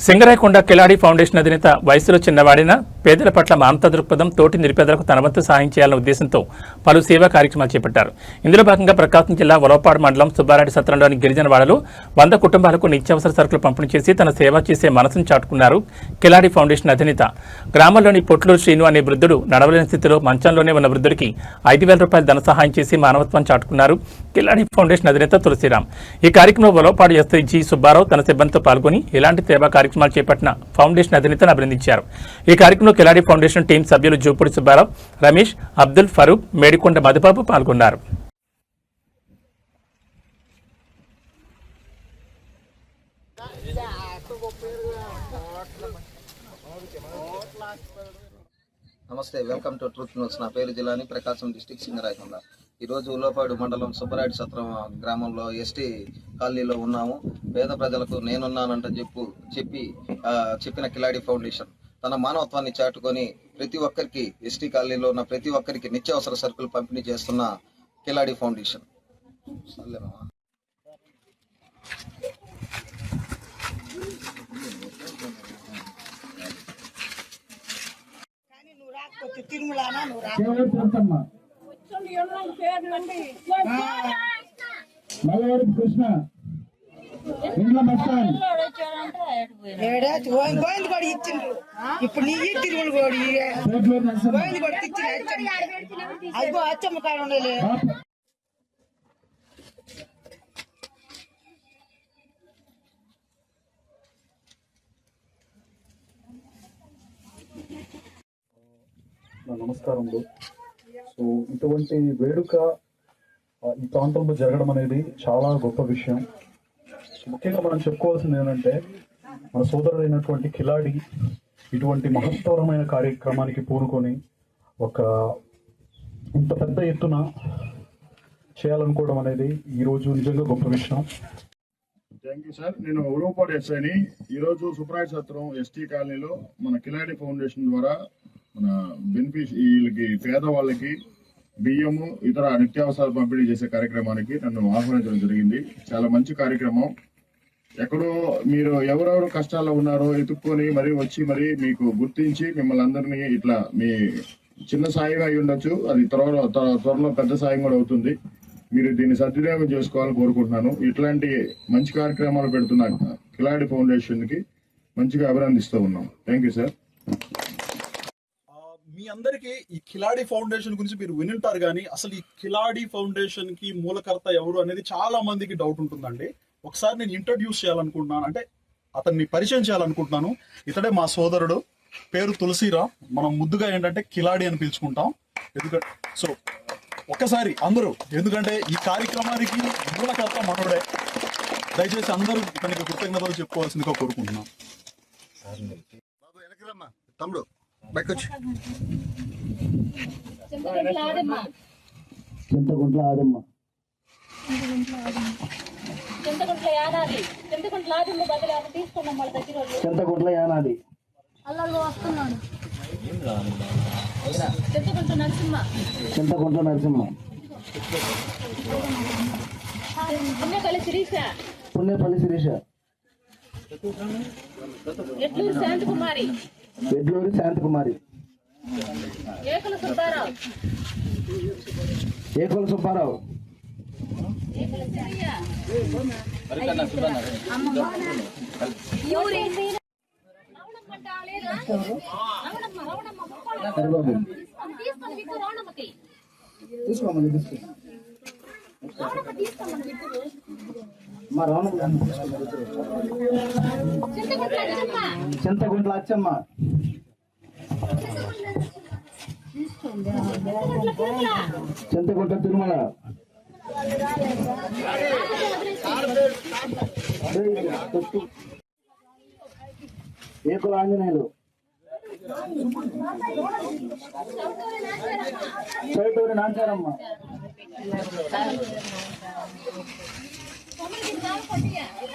Singarayakonda కిలాడి foundation అధినేత వయసులో చిన్నవాడిన పేదల పట్ల మానవత దృక్పథం తోటి నిరుపేదలకు తన వంతు సాయం చేయాలన్న ఉద్దేశంతో పలు సేవా కార్యక్రమాలు చేపట్టారు. ఇందులో భాగంగా ప్రకాశం జిల్లా ఉలవపాడు మండలం సుబ్బారెడ్డి సత్రంలోని గిరిజనవాడలో 100 కుటుంబాలకు నిత్యావసర సరుకులు పంపిణీ చేసి తన సేవ చేసే మనసును చాటుకున్నారు కిలాడి ఫౌండేషన్ అధినేత. గ్రామంలోని పొట్లూరు శ్రీను అనే వృద్ధుడు నడవలేని స్థితిలో మంచంలోనే ఉన్న వృద్ధుడికి 5,000 రూపాయల ధన సహాయం చేసి మానవత్వాన్ని చాటుకున్నారు కిలాడి ఫౌండేషన్ అధినేత తులసిరామ్. ఈ కార్యక్రమంలో ఉలవపాడు ఎస్ఐ జి సుబ్బారావు తన సిబ్బందితో పాల్గొని ఇలాంటి సేవా కార్యక్రమాలు చేపట్టిన ఫౌండేషన్ అధినేతను అభినందించారు. ఈ కార్యక్రమంలో కిలాడి ఫౌండేషన్ టీం సభ్యులు జూపూడి సుబ్బారావు, రమేష్, అబ్దుల్ ఫరూక్, మేడికొండ మధుబాబు పాల్గొన్నారు. నమస్తే, వెల్కమ్ టు ట్రూత్ న్యూస్. నా పేరు జిల్లాని, ప్రకాశం డిస్టిక్ సింగరాయకొండ. ఈరోజు ఉలవపాడు మండలం సుబ్బారెడ్డి సత్రం గ్రామంలో ఎస్టీ కాలనీలో ఉన్నాము. పేద ప్రజలకు నేనున్నానంట చెప్పిన కిలాడి ఫౌండేషన్ తన మానవత్వాన్ని చాటుకొని ప్రతి ఒక్కరికి, ఎస్టీ కాలనీలో ఉన్న ప్రతి ఒక్కరికి నిత్యావసర సరుకులు పంపిణీ చేస్తున్న కిలాడి ఫౌండేషన్. కృష్ణ ఇంట్లో మస్తాన్ ఇప్పుడు నీ తిరుగులు కోడి అదిగో అచ్చమ్మ కాడ ఉండలే. నమస్కారములు. సో ఇటువంటి వేడుక ఈ ప్రాంతంలో జరగడం అనేది చాలా గొప్ప విషయం. ముఖ్యంగా మనం చెప్పుకోవాల్సింది ఏంటంటే, మన సోదరుడైనటువంటి కిలాడి ఇటువంటి మహత్తరమైన కార్యక్రమానికి పూనుకొని ఇంత పెద్ద ఎత్తున చేయాలనుకోవడం అనేది ఈరోజు నిజంగా గొప్ప విషయం. Thank you sir. నేను ఉలవపాడు ఎస్ఐని. ఈరోజు సుబ్బారెడ్డి సత్రం ఎస్టీ కాలనీలో మన కిలాడి ఫౌండేషన్ ద్వారా మన వీళ్ళకి పేదవాళ్ళకి బియ్యము ఇతర నిత్యావసరాలు పంపిణీ చేసే కార్యక్రమానికి నన్ను ఆహ్వానించడం జరిగింది. చాలా మంచి కార్యక్రమం. ఎక్కడో మీరు ఎవరెవరు కష్టాల్లో ఉన్నారో ఎత్తుక్కొని వచ్చి మీకు గుర్తించి మిమ్మల్ని అందరినీ ఇట్లా మీ చిన్న సాయం అయి ఉండొచ్చు, అది త్వరలో పెద్ద సాయం కూడా అవుతుంది. మీరు దీన్ని సద్వినియోగం చేసుకోవాలని కోరుకుంటున్నాను. ఇట్లాంటి మంచి కార్యక్రమాలు పెడుతున్న కిలాడి ఫౌండేషన్కి మంచిగా అభినందిస్తూ ఉన్నాం. Thank you sir. మీ అందరికీ ఈ కిలాడి ఫౌండేషన్ గురించి మీరు వినుంటారు, కానీ అసలు ఈ కిలాడి ఫౌండేషన్ కి మూలకర్త ఎవరు అనేది చాలా మందికి డౌట్ ఉంటుందండి. ఒకసారి నేను ఇంట్రడ్యూస్ చేయాలనుకుంటున్నాను, అంటే అతన్ని పరిచయం చేయాలనుకుంటున్నాను. ఇతడే మా సోదరుడు, పేరు తులసిరామ్. మనం ముద్దుగా ఏంటంటే కిలాడి అని పిలుచుకుంటాం. ఎందుకంటే సో ఒక్కసారి అందరూ, ఎందుకంటే ఈ కార్యక్రమానికి మూలకర్త మనోడే. దయచేసి అందరూ ఇతనికి కృతజ్ఞతలు చెప్పుకోవాల్సిందిగా కోరుకుంటున్నాం. తమ్ముడు బయటకొచ్చి చింతకుంట్ల ఆదమ్మ చింతకుంట్ల యానాది చింతకుంట్ల నరసింహ పుణ్యపల్లి శిరీష ఎడ్లూరి శాంతకుమారి ఏకుల సుబ్బారావు చింతకుంట్ల అచ్చమ్మ చింతకుంట్ల తిరుమల ఏకుల ఆంజనేయులు చైటూరి నాంచారమ్మ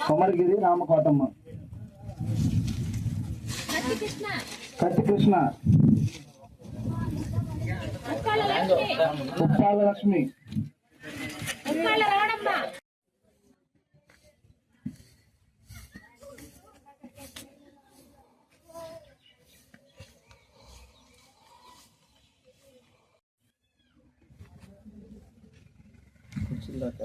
కొమరగిరి రామకోటమ్మ కత్తి కృష్ణ ఉప్పాల లక్ష్మి ఇందాక